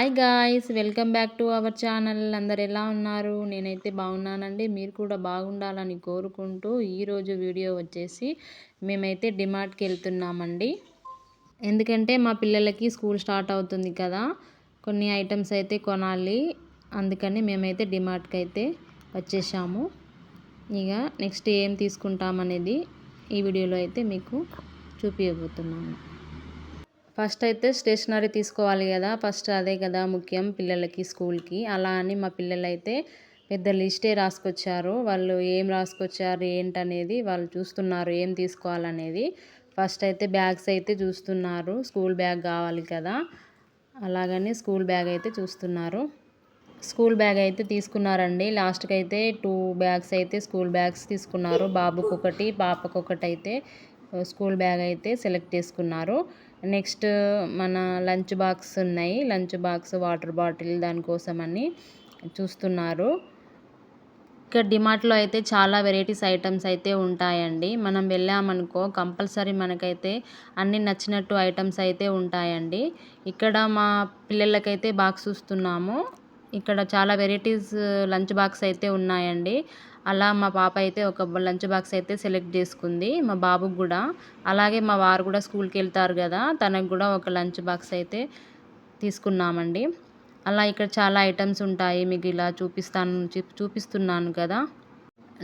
Hi guys, welcome back to our channel. అందరు ఎలా ఉన్నారు? నేనైతే బాగున్నానండి. మీరు కూడా బాగుండాలని కోరుకుంటూ ఈరోజు వీడియో వచ్చేసి మేమైతే డిమార్ట్కి వెళ్తున్నామండి. ఎందుకంటే మా పిల్లలకి స్కూల్ స్టార్ట్ అవుతుంది కదా, కొన్ని ఐటమ్స్ అయితే కొనాలి. అందుకని మేమైతే డిమార్ట్కి అయితే వచ్చేసాము. ఇక నెక్స్ట్ ఏం తీసుకుంటామనేది ఈ వీడియోలో అయితే మీకు చూపించబోతున్నాను. ఫస్ట్ అయితే స్టేషనరీ తీసుకోవాలి కదా, ఫస్ట్ అదే కదా ముఖ్యం పిల్లలకి స్కూల్కి. అలా అని మా పిల్లలు అయితే పెద్ద లిస్టే రాసుకొచ్చారు. వాళ్ళు ఏం రాసుకొచ్చారు ఏంటనేది వాళ్ళు చూస్తున్నారు, ఏం తీసుకోవాలనేది. ఫస్ట్ అయితే బ్యాగ్స్ అయితే చూస్తున్నారు, స్కూల్ బ్యాగ్ కావాలి కదా, అలాగని స్కూల్ బ్యాగ్ అయితే చూస్తున్నారు. స్కూల్ బ్యాగ్ అయితే తీసుకున్నారండి. లాస్ట్కి అయితే 2 బ్యాగ్స్ అయితే స్కూల్ బ్యాగ్స్ తీసుకున్నారు. బాబుకి ఒకటి, పాపకు ఒకటి అయితే స్కూల్ బ్యాగ్ అయితే సెలెక్ట్ చేసుకున్నారు. నెక్స్ట్ మన లంచ్ బాక్స్ ఉన్నాయి, లంచ్ బాక్స్, వాటర్ బాటిల్ దానికోసమని చూస్తున్నారు. ఇక్కడ డిమార్ట్లో అయితే చాలా వెరైటీస్ ఐటమ్స్ అయితే ఉంటాయండి. మనం వెళ్ళామనుకో కంపల్సరీ మనకైతే అన్ని నచ్చినట్టు ఐటమ్స్ అయితే ఉంటాయండి. ఇక్కడ మా పిల్లలకైతే బాక్స్ చూస్తున్నాము. ఇక్కడ చాలా వెరైటీస్ లంచ్ బాక్స్ అయితే ఉన్నాయండి. అలా మా పాప అయితే ఒక లంచ్ బాక్స్ అయితే సెలెక్ట్ చేసుకుంది, మా బాబుకి కూడా. అలాగే మా వారు కూడా స్కూల్కి వెళ్తారు కదా, తనకు కూడా ఒక లంచ్ బాక్స్ అయితే తీసుకున్నామండి. అలా ఇక్కడ చాలా ఐటమ్స్ ఉంటాయి, మీకు ఇలా చూపిస్తున్నాను కదా.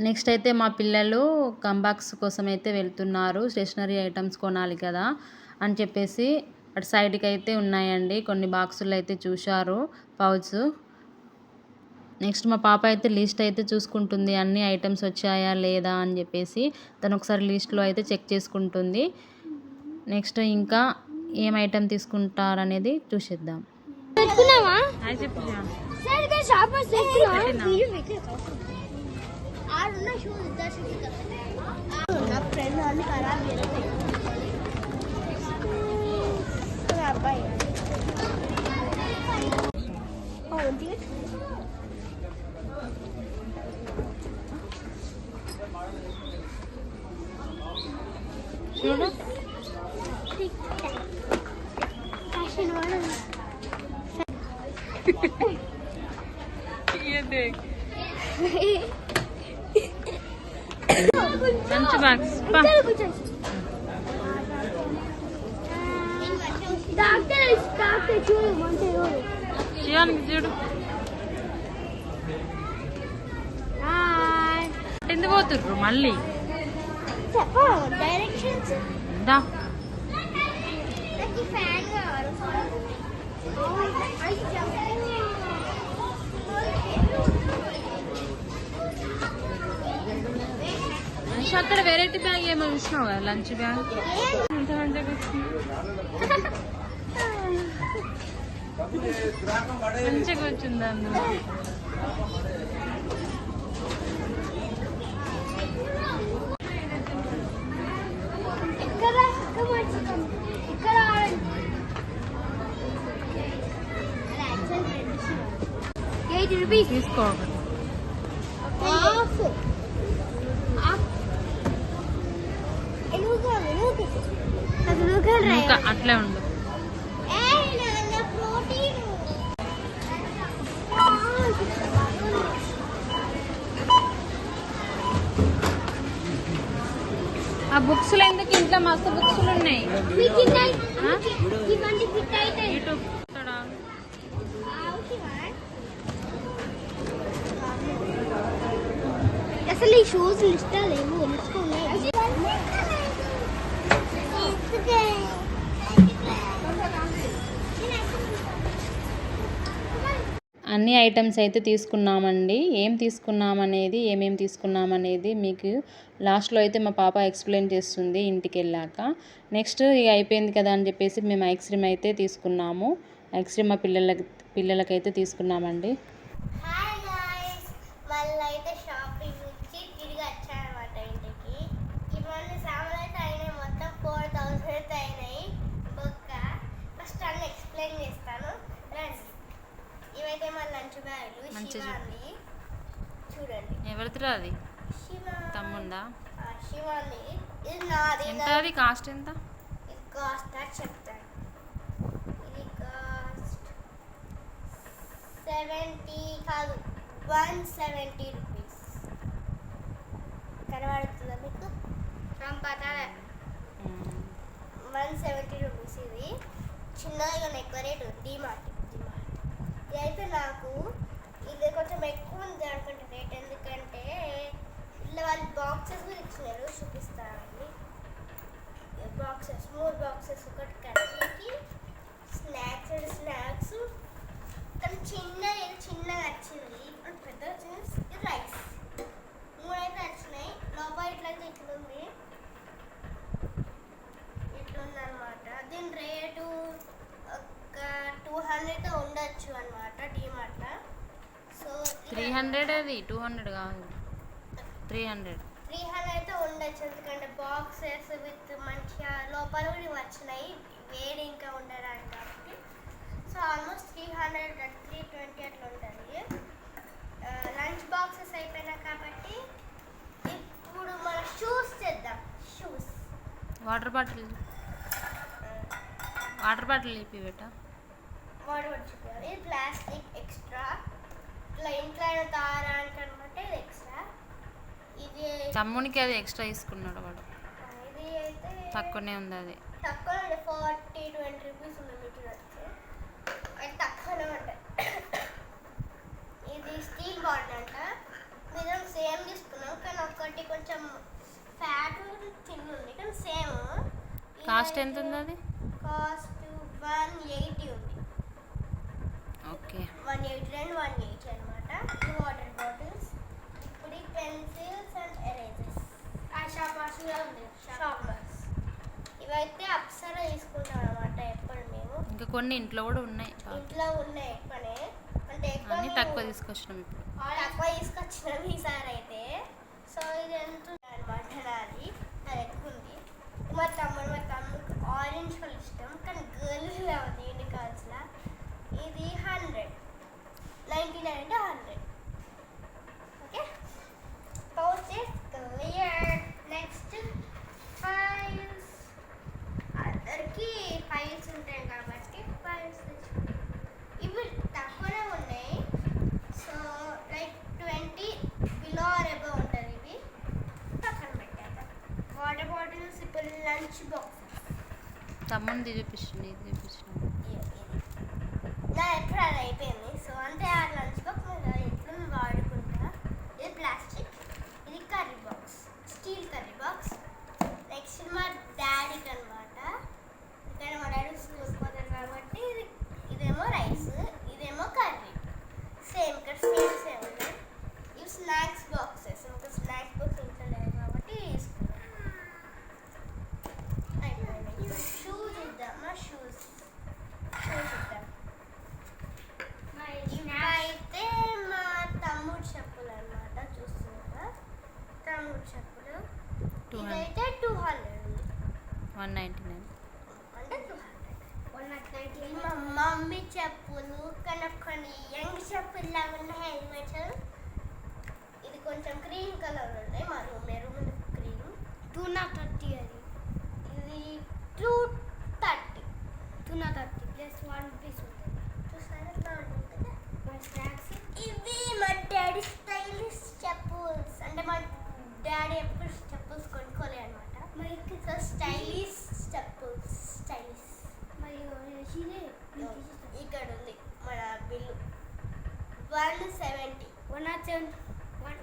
నెక్స్ట్ అయితే మా పిల్లలు కంబాక్స్ కోసం అయితే వెళ్తున్నారు. స్టేషనరీ ఐటమ్స్ కొనాలి కదా అని చెప్పేసి అటు సైడ్కి అయితే ఉన్నాయండి కొన్ని బాక్సులు అయితే చూశారు, పౌచ్. నెక్స్ట్ మా పాప అయితే లిస్ట్ అయితే చూసుకుంటుంది, అన్ని ఐటమ్స్ వచ్చాయా లేదా అని చెప్పేసి తను ఒకసారి లిస్ట్లో అయితే చెక్ చేసుకుంటుంది. నెక్స్ట్ ఇంకా ఏం ఐటమ్ తీసుకుంటారనేది చూసేద్దాం. చూడు లంచ్ బాక్స్ చూడు ఎందుకు పోతుర్రు మళ్ళీ దా. అక్కడ వెరైటీ బ్యాగ్ ఏమో చూసినావు కదా, లంచ్ బ్యాగ్ ఎంత మంచిగా వచ్చింది, మంచిగా వచ్చింది అందులో. తీసుకోవాలి అట్లే ఉండు. ఆ బుక్స్లో ఎందుకు, ఇంట్లో మస్తు బుక్స్లు ఉన్నాయి. అసలు ఈ షూస్ లిస్ట్ లేవు, అన్ని ఐటమ్స్ అయితే తీసుకున్నామండి. ఏం తీసుకున్నామనేది, ఏమేమి తీసుకున్నామనేది మీకు లాస్ట్లో అయితే మా పాప ఎక్స్ప్లెయిన్ చేస్తుంది ఇంటికి వెళ్ళాక. నెక్స్ట్ ఇక అయిపోయింది కదా అని చెప్పేసి మేము ఐస్ క్రీమ్ అయితే తీసుకున్నాము. ఐస్ క్రీమ్ మా పిల్లలకైతే తీసుకున్నామండి. ఎవరిదిరా అది? తమ్ముందా? ఎంత అది కాస్ట్? ఎంత కాస్ట్ చెప్తాను. ఇది కాస్ట్ 170 కాదు 170 రూపీస్. కనబడుతుందా మీకు? పట్టాలే 170 రూపీస్. ఇది చిన్నగా ఎక్కువ రేటు డిమార్ట్. ఇది అయితే నాకు ఇది కొంచెం ఎక్కువ ఉంది అనుకుంటా రేట్, ఎందుకంటే ఇలా వాళ్ళు బాక్సెస్ కూడా ఇచ్చినారు, చూపిస్తానండి. బాక్సెస్ 3 బాక్సెస్, ఒకటి కర్రీకి, స్నాక్స్ కానీ చిన్నగా వచ్చింది, పెద్దగా వచ్చింది. ఇది రైస్ 3 అయితే వచ్చినాయి. లోపల ఇట్లయితే ఇట్లుందనమాట. దీని రేటు ఒక 200 ఉండొచ్చు అనమాట డిమార్ట్లో. సో 300 అది 200 కాదు, 300 అయితే ఉండొచ్చు, ఎందుకంటే బాక్సెస్ విత్ మంచిగా లోపల కూడా వచ్చినాయి, వేడి ఇంకా ఉండడానికి కాబట్టి. సో ఆల్మోస్ట్ 320 అట్లా ఉంటుంది. లంచ్ బాక్సెస్ అయిపోయినాయి కాబట్టి ఇప్పుడు మన షూస్ చేద్దాం. షూస్ వాటర్ బాటిల్ ఇప్పి బేటా. వాటర్ బాటిల్ ఇది ప్లాస్టిక్ ఎక్స్ట్రా, ఇట్లా ఇంట్లో తాగడానికి అనమాట. ఇది ఎక్స్ట్రా. ఇది తమ్మునికి అది ఎక్స్ట్రా తీసుకున్నాడు వాడు. ఇది అయితే తక్కువనే ఉంది, అది తక్కువ 40-20 రూపీస్ ఉంది మీకు వచ్చి, అది తక్కువనే ఉంటాయి. ఇది స్టీల్ బాటిల్ అంట. మేము సేమ్ తీసుకున్నాం, కానీ ఒకటి కొంచెం ఫ్యాట్ చిన్న ఉంది, కానీ సేమ్. కాస్ట్ ఎంత ఉంది? అది కాస్ట్ 180 ఉంది. ఓకే, 180 180 అనమాట. Water bottles. ఇప్పుడు పెన్సిల్స్ అండ్ ఎరేజర్స్ షార్ప్నర్స్ ఇవైతే అప్సరా తీసుకుంటాం అనమాట ఎప్పుడు మేము. ఇంకా కొన్ని ఇంట్లో కూడా ఉన్నాయి, ఇంట్లో ఉన్నాయి ఎక్కువనే, అంటే ఎక్కువ తక్కువ తీసుకొచ్చినాం. ఇప్పుడు తక్కువ తీసుకొచ్చినాం ఈసారి అయితే. సో ఇది ఎంత అనమాట, నాది ఎక్కువ ఉంది. మా తమ్ముడికి ఆరెంజ్ కలర్ ఇష్టం, కానీ గర్ల్స్లో ఉంది యూనికార్న్స్లో. ఇది 100 అంటే 100. Okay, pouches clear. Next files. అందరికీ ఫైల్స్ ఉంటాయి కాబట్టి ఫైల్స్ ఇవి తక్కువనే ఉన్నాయి. So like 20 below are above ఉంటుంది. ఇవి పక్కన పెట్టాక వాటర్ బాటిల్స్. ఇప్పుడు లంచ్ బాక్స్ తమ్ముడిని చూపిస్తుంది, ఇది చూపిస్తుంది. నా ఎప్పుడు అది అయిపోయింది. సో అంటే ఆ లంచ్ బాక్స్ ఎప్పుడు వాడుకుంటా. ఇది ప్లాస్టిక్, ఇది curry box, steel curry box. Next మా డాడీకి అనమాట, ఎందుకంటే మా డాడీ స్కూల్ పోతారు కాబట్టి. ఇదేమో రైస్, ఇదేమో కర్రీ. సేమ్ ఉంటాయి. ఇవి స్నాక్స్ బాక్సెస్, ఇంకా స్నాక్స్ బాక్స్ ఇంట్లో లేదు కాబట్టి అయిపోయింది. షూస్ ఇద్దామా? షూస్ ఇద్దాం. ఇవైతే మా తమ్ముడు చెప్పులు అనమాట, చూస్తున్నారా? తమ్ముడు చెప్పులు. ఇదైతే 200 ఉంది. 199 అంటే 200. మా మమ్మీ చెప్పులు, కానీ కొన్ని యంగ్ చెప్పులు లాగా ఉన్నాయి, హెల్మెట్స్. ఇది కొంచెం క్రీమ్ కలర్ ఉంటాయి, మా మెరూన్ క్రీమ్. 230 అది. ఇది 230 ప్లస్ 1 రూపీస్ ఉంటుంది. చూసారా ఎట్లా ఉంటుంది? స్నాక్స్. ఇవి మా డాడీ స్టైలిష్ చెప్పుల్స్, అంటే మా డాడీ ఎప్పుడు చెప్పుల్స్ కొనుక్కోలే అనమాట. సో స్టైలిష్ చెప్పుల్స్, స్టైలిష్. ఇక్కడ ఉంది మన బిల్లు 170.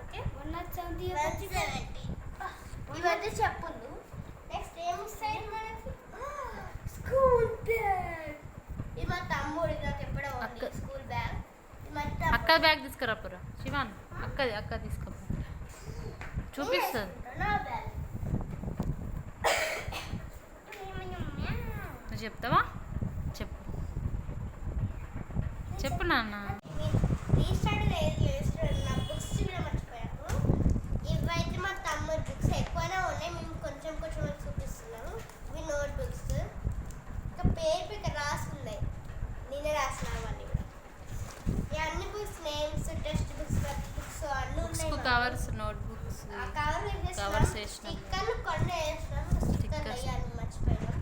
ఓకే, 170. ఇవన్నీ చెప్పులు. నెక్స్ట్ ఏం ఇస్తాయి మనకి? School bag. ఇది మా తమ్ముడు నాకు ఎప్పుడో ఉంది స్కూల్ బ్యాగ్. అక్క బ్యాగ్ తీసుకురాపురా శివాన్, అక్క తీసుకో, చూపిస్తుంది. నా బ్యాగ్ నువ్వు చెప్తావా? చెప్పు నాన్న. నా బుక్స్ కూడా మర్చిపోయాను. ఇవైతే మా తమ్ముడు బుక్స్ ఎక్కువనే ఉన్నాయి, మేము కొంచెం చూపిస్తున్నాము. ఇవి నోట్ బుక్స్, ఇంకా పేరు ఇక్కడ రాసి ఉన్నాయి, నేనే రాసినాము అన్నీ కూడా. ఈ అన్ని books names, text books, work books అన్నీ ఉన్నాయి. కవర్స్, నోట్ బుక్స్, కవర్స్ వేసినాం. స్టిక్కర్లు కొన్ని వేసినాం, స్టిక్కర్లు వేయాలి మర్చిపోయాం.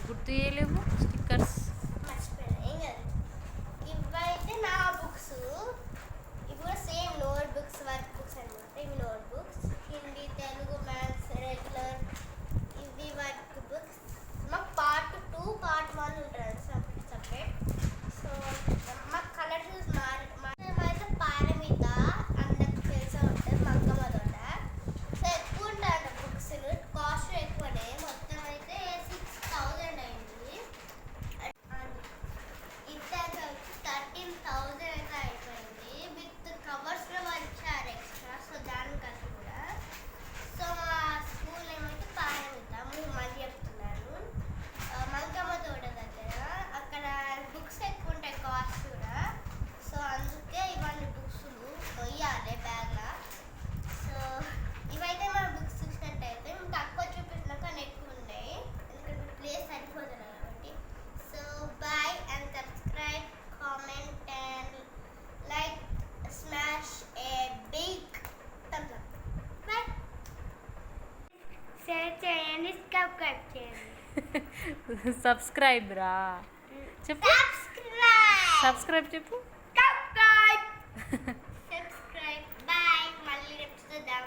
గుర్తు చేయలేము స్టిక్కర్స్. మర్చిపోయాను, ఏం కాదు. ఇవైతే నా బుక్స్ షేర్ చేయండి, సబ్స్క్రైబ్ చేయండి. సబ్స్క్రైబ్ రా చెప్పు, సబ్స్క్రైబ్ చెప్పు. సబ్స్క్రైబ్. బాయ్. మళ్ళీ రేపు చూద్దాం.